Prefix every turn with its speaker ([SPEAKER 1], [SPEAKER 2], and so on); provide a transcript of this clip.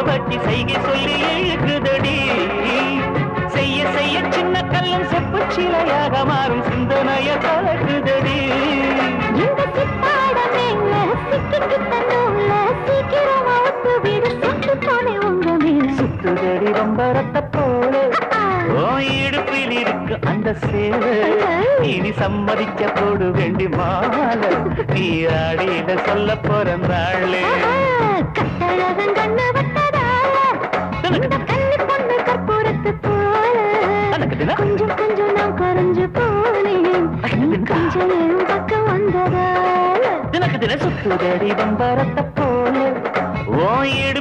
[SPEAKER 1] வட்டி செய்கை சொல்லி இழுக்குதடி செய்ய செய்ய சின்ன கல்லும் செப்பு சிலையாக மாறும் சிந்தனைய கலக்குதடி
[SPEAKER 2] இந்த சித்தாட மேல சிக்கிக்கிட்ட நூல்ல சீக்கிரமா ஒத்து வீடு சுட்டு போனே உங்க மேல
[SPEAKER 1] சுத்துதடி ரொம்பரத்த போல ஓ இடுப்பில் இருக்கு அந்த சேவை இனி சம்மதிக்க போடு வேண்டி மாலை நீ ஆடியில சொல்ல பிறந்தாளே
[SPEAKER 2] கட்டழகன் கண்ணு வட்டதால இந்த கண்ணி பொண்ணு கற்பூரத்து போல கொஞ்சம் கொஞ்சம் நான் குறைஞ்சு போனேன் கொஞ்சம் என் பக்கம் வந்ததால
[SPEAKER 1] தினக்கு தின சுத்துதடி ரொம்பரத்த போல ஓ இடு